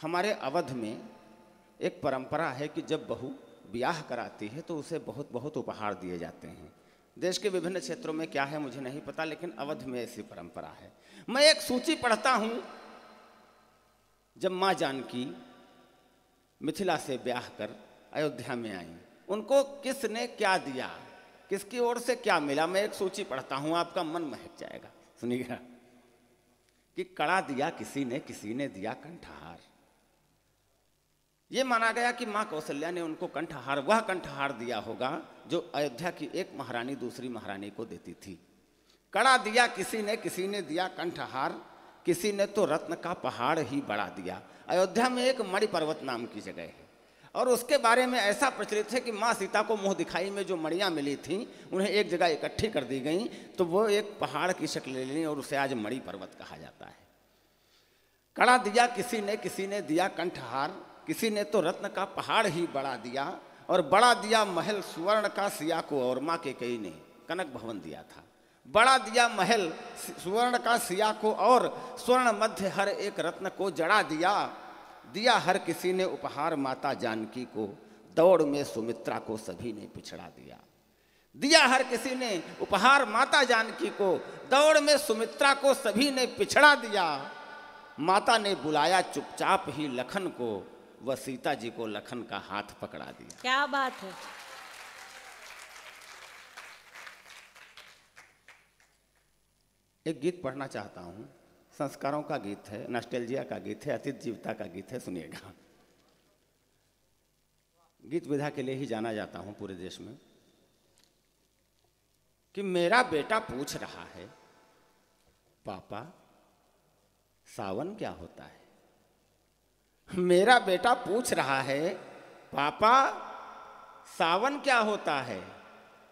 हमारे अवध में एक परंपरा है कि जब बहू ब्याह कराती है तो उसे बहुत बहुत उपहार दिए जाते हैं। देश के विभिन्न क्षेत्रों में क्या है मुझे नहीं पता, लेकिन अवध में ऐसी परंपरा है। मैं एक सूची पढ़ता हूं। जब माँ जानकी मिथिला से ब्याह कर अयोध्या में आई, उनको किसने क्या दिया, किसकी ओर से क्या मिला, मैं एक सूची पढ़ता हूं, आपका मन महक जाएगा। सुनिएगा कि कड़ा दिया किसी ने दिया कंठहार। ये माना गया कि मां कौशल्या ने उनको कंठहार, वह कंठहार दिया होगा जो अयोध्या की एक महारानी दूसरी महारानी को देती थी। कड़ा दिया किसी ने दिया कंठहार, किसी ने तो रत्न का पहाड़ ही बढ़ा दिया। अयोध्या में एक मणि पर्वत नाम की जगह है और उसके बारे में ऐसा प्रचलित है कि माँ सीता को मुँह दिखाई में जो मणियाँ मिली थीं उन्हें एक जगह इकट्ठी कर दी गई तो वो एक पहाड़ की शक्ल ले ली और उसे आज मणि पर्वत कहा जाता है। कड़ा दिया किसी ने दिया कंठहार, किसी ने तो रत्न का पहाड़ ही बढ़ा दिया और बढ़ा दिया महल सुवर्ण का सिया को। और माँ कैकेयी ने कनक भवन दिया था। बढ़ा दिया महल सुवर्ण का सिया को और स्वर्ण मध्य हर एक रत्न को जड़ा दिया। दिया हर किसी ने उपहार माता जानकी को, दौड़ में सुमित्रा को सभी ने पिछड़ा दिया। दिया हर किसी ने उपहार माता जानकी को, दौड़ में सुमित्रा को सभी ने पिछड़ा दिया। माता ने बुलाया चुपचाप ही लखन को, वह सीता जी को लखन का हाथ पकड़ा दिया। क्या बात है। एक गीत पढ़ना चाहता हूं, संस्कारों का गीत है, नॉस्टैल्जिया का गीत है, अतीत जीवता का गीत है। सुनिएगा। गीत विधा के लिए ही जाना जाता हूं पूरे देश में कि मेरा बेटा पूछ रहा है पापा सावन क्या होता है। मेरा बेटा पूछ रहा है पापा सावन क्या होता है।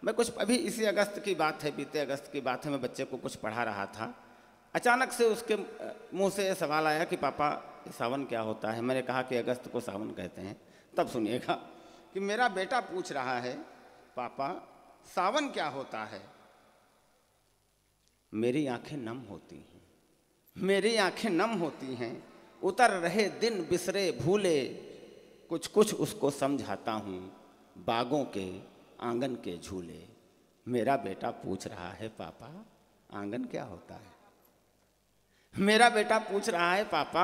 मैं कुछ अभी इसी अगस्त की बात है, बीते अगस्त की बात है, मैं बच्चे को कुछ पढ़ा रहा था। अचानक से उसके मुंह से सवाल आया कि पापा सावन क्या होता है। मैंने कहा कि अगस्त को सावन कहते हैं। तब सुनिएगा कि मेरा बेटा पूछ रहा है पापा सावन क्या होता है। मेरी आंखें नम होती हैं, मेरी आंखें नम होती हैं, उतर रहे दिन बिसरे भूले, कुछ कुछ उसको समझाता हूँ बागों के आंगन के झूले। मेरा बेटा पूछ रहा है पापा आंगन क्या होता है। मेरा बेटा पूछ रहा है पापा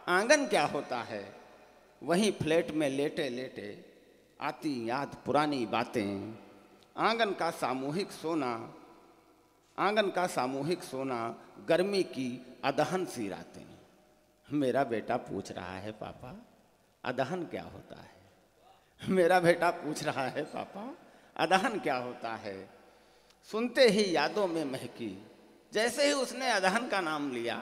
आंगन क्या होता है। वहीं फ्लैट में लेटे लेटे आती याद पुरानी बातें, आंगन का सामूहिक सोना, आंगन का सामूहिक सोना, गर्मी की अदहन सी रातें। मेरा बेटा पूछ रहा है पापा अदहन क्या होता है। मेरा बेटा पूछ रहा है पापा अदहन क्या होता है। सुनते ही यादों में महकी, जैसे ही उसने अदहन का नाम लिया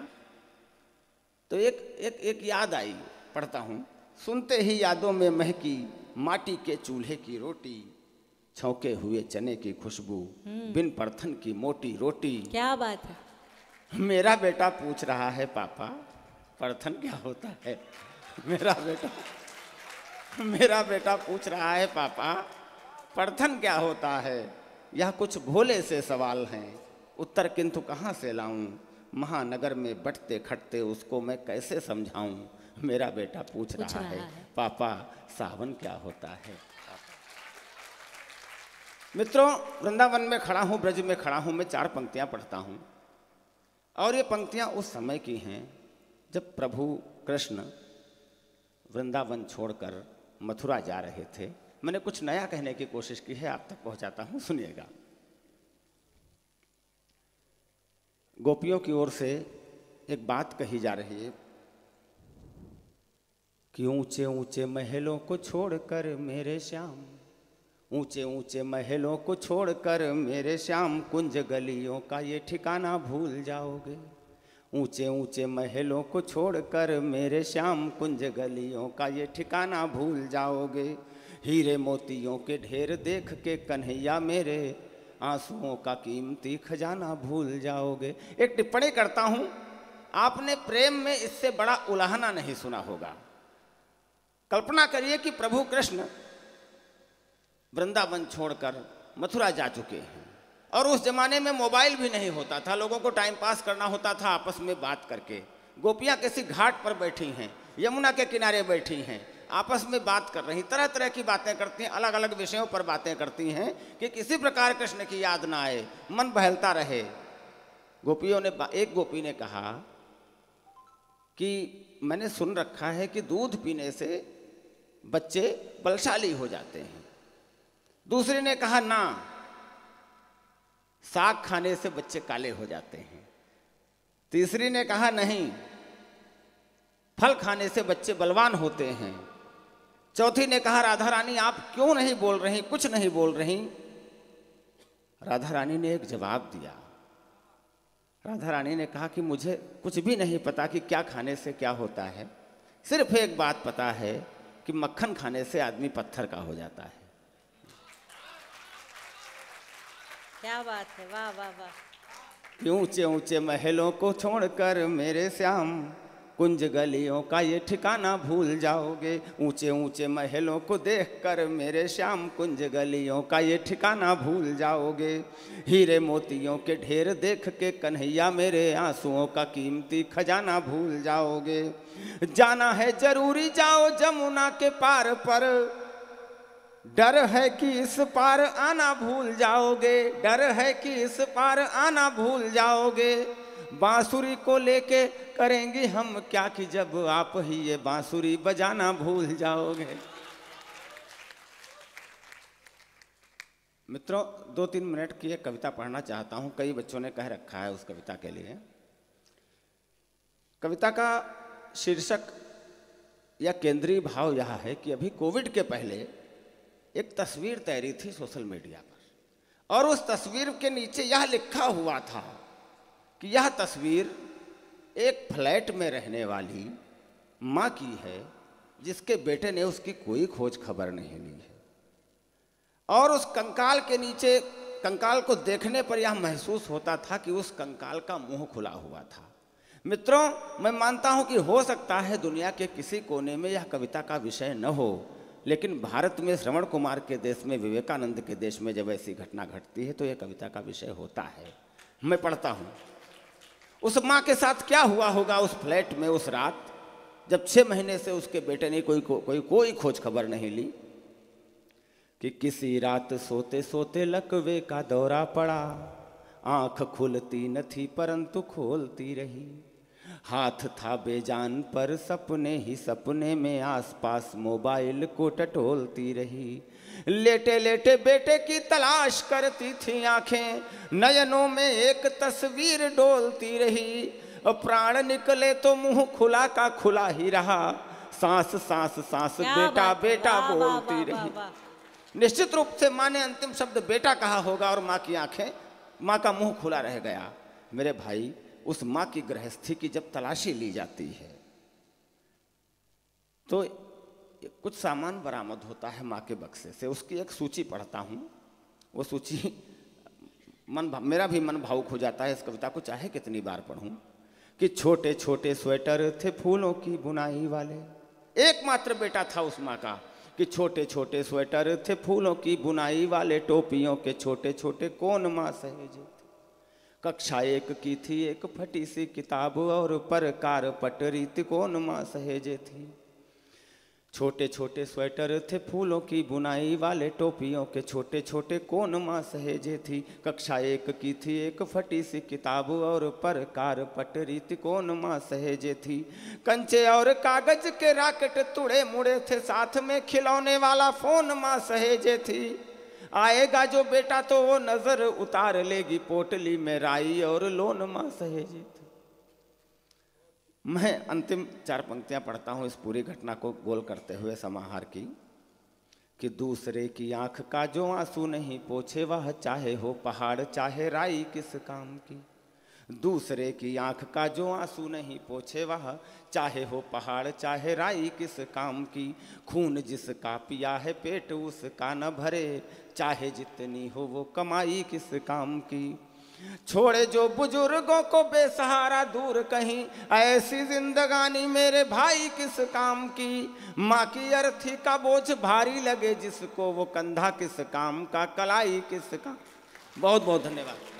तो एक याद आई। पढ़ता हूँ। सुनते ही यादों में महकी, माटी के चूल्हे की रोटी, छौंके हुए चने की खुशबू, बिन परथन की मोटी रोटी। क्या बात है। मेरा बेटा पूछ रहा है पापा परथन क्या होता है। मेरा बेटा पूछ रहा है पापा परथन क्या होता है। यह कुछ भोले से सवाल हैं, उत्तर किंतु कहाँ से लाऊं। महानगर में बटते खटते उसको मैं कैसे समझाऊं। मेरा बेटा पूछ रहा है पापा सावन क्या होता है। मित्रों, वृंदावन में खड़ा हूँ, ब्रज में खड़ा हूँ, मैं 4 पंक्तियाँ पढ़ता हूँ और ये पंक्तियाँ उस समय की हैं जब प्रभु कृष्ण वृंदावन छोड़कर मथुरा जा रहे थे। मैंने कुछ नया कहने की कोशिश की है, आप तक पहुंचाता हूं, सुनिएगा। गोपियों की ओर से एक बात कही जा रही है कि ऊंचे ऊंचे महलों को छोड़कर मेरे श्याम, ऊंचे ऊंचे महलों को छोड़कर मेरे श्याम, कुंज गलियों का ये ठिकाना भूल जाओगे। ऊंचे ऊंचे महलों को छोड़कर मेरे श्याम, कुंज गलियों का ये ठिकाना भूल जाओगे। हीरे मोतियों के ढेर देख के कन्हैया मेरे, आंसुओं का कीमती खजाना भूल जाओगे। एक टिप्पणी करता हूं, आपने प्रेम में इससे बड़ा उलाहना नहीं सुना होगा। कल्पना करिए कि प्रभु कृष्ण वृंदावन छोड़कर मथुरा जा चुके हैं और उस जमाने में मोबाइल भी नहीं होता था, लोगों को टाइम पास करना होता था आपस में बात करके। गोपियां किसी घाट पर बैठी हैं, यमुना के किनारे बैठी हैं, आपस में बात कर रही, तरह तरह की बातें करती हैं, अलग अलग विषयों पर बातें करती हैं कि किसी प्रकार कृष्ण की याद ना आए, मन बहलता रहे। गोपियों ने, एक गोपी ने कहा कि मैंने सुन रखा है कि दूध पीने से बच्चे बलशाली हो जाते हैं। दूसरी ने कहा ना, साग खाने से बच्चे काले हो जाते हैं। तीसरी ने कहा नहीं, फल खाने से बच्चे बलवान होते हैं। चौथी ने कहा राधा रानी आप क्यों नहीं बोल रही, कुछ नहीं बोल रही। राधा रानी ने एक जवाब दिया। राधा रानी ने कहा कि मुझे कुछ भी नहीं पता कि क्या खाने से क्या होता है, सिर्फ एक बात पता है कि मक्खन खाने से आदमी पत्थर का हो जाता है। क्या बात है, वाह वाह वाह। कि ऊंचे ऊंचे महलों को छोड़कर मेरे श्याम कुंज गलियों का ये ठिकाना भूल जाओगे। ऊंचे ऊंचे महलों को देखकर मेरे श्याम कुंज गलियों का ये ठिकाना भूल जाओगे। हीरे मोतियों के ढेर देख के कन्हैया मेरे आंसुओं का कीमती खजाना भूल जाओगे। जाना है जरूरी जाओ जमुना के पार पर, डर है कि इस पार आना भूल जाओगे। डर है कि इस पार आना भूल जाओगे। बांसुरी को लेके करेंगे हम क्या कि जब आप ही ये बांसुरी बजाना भूल जाओगे। मित्रों, 2-3 मिनट की एक कविता पढ़ना चाहता हूं, कई बच्चों ने कह रखा है उस कविता के लिए। कविता का शीर्षक या केंद्रीय भाव यह है कि अभी कोविड के पहले एक तस्वीर तैरी थी सोशल मीडिया पर, और उस तस्वीर के नीचे यह लिखा हुआ था कि यह तस्वीर एक फ्लैट में रहने वाली माँ की है जिसके बेटे ने उसकी कोई खोज खबर नहीं ली है। और उस कंकाल के नीचे, कंकाल को देखने पर यह महसूस होता था कि उस कंकाल का मुंह खुला हुआ था। मित्रों, मैं मानता हूं कि हो सकता है दुनिया के किसी कोने में यह कविता का विषय न हो, लेकिन भारत में श्रवण कुमार के देश में, विवेकानंद के देश में जब ऐसी घटना घटती है तो यह कविता का विषय होता है। मैं पढ़ता हूँ। उस माँ के साथ क्या हुआ होगा उस फ्लैट में उस रात, जब 6 महीने से उसके बेटे ने कोई खोज खबर नहीं ली। कि किसी रात सोते सोते लकवे का दौरा पड़ा, आंख खुलती न थी परंतु खोलती रही। हाथ था बेजान पर सपने ही सपने में आसपास मोबाइल को टटोलती रही। लेटे लेटे बेटे की तलाश करती थी आंखें, नयनों में एक तस्वीर डोलती रही। प्राण निकले तो मुंह खुला का खुला ही रहा, सांस सांस सांस बेटा बेटा बोलती रही। निश्चित रूप से माँ ने अंतिम शब्द बेटा कहा होगा और माँ की आंखें, माँ का मुंह खुला रह गया। मेरे भाई, उस माँ की गृहस्थी की जब तलाशी ली जाती है तो कुछ सामान बरामद होता है माँ के बक्से से। उसकी एक सूची पढ़ता हूँ, वो सूची मेरा भी मन भावुक हो जाता है इस कविता को चाहे कितनी बार पढ़ूं। कि छोटे छोटे स्वेटर थे फूलों की बुनाई वाले, एकमात्र बेटा था उस माँ का। कि छोटे छोटे स्वेटर थे फूलों की बुनाई वाले, टोपियों के छोटे छोटे कौन माँ सहेजे। कक्षा 1 की थी एक फटी सी किताब और परकार पटरीत कौन माँ सहेजे थी। छोटे छोटे स्वेटर थे फूलों की बुनाई वाले, टोपियों के छोटे छोटे कौन माँ सहेजे थी। कक्षा 1 की थी एक फटी सी किताब और परकार पटरीत कौन माँ सहेजे थी। कंचे और कागज के राकेट तुड़े मुड़े थे, साथ में खिलौने वाला फोन माँ सहेजे थी। आएगा जो बेटा तो वो नजर उतार लेगी, पोटली में राई और लोन माँ सहेजी थी। मैं अंतिम 4 पंक्तियां पढ़ता हूं इस पूरी घटना को गोल करते हुए समाहार की। कि दूसरे की आंख का जो आंसू नहीं पोछे, वह चाहे हो पहाड़ चाहे राई किस काम की। दूसरे की आंख का जो आंसू नहीं पोछे, वह चाहे हो पहाड़ चाहे राई किस काम की। खून जिसका पिया है पेट उसका न भरे, चाहे जितनी हो वो कमाई किस काम की। छोड़े जो बुजुर्गों को बेसहारा दूर कहीं, ऐसी जिंदगानी मेरे भाई किस काम की। माँ की अर्थी का बोझ भारी लगे जिसको, वो कंधा किस काम का, कलाई किस काम। बहुत बहुत धन्यवाद।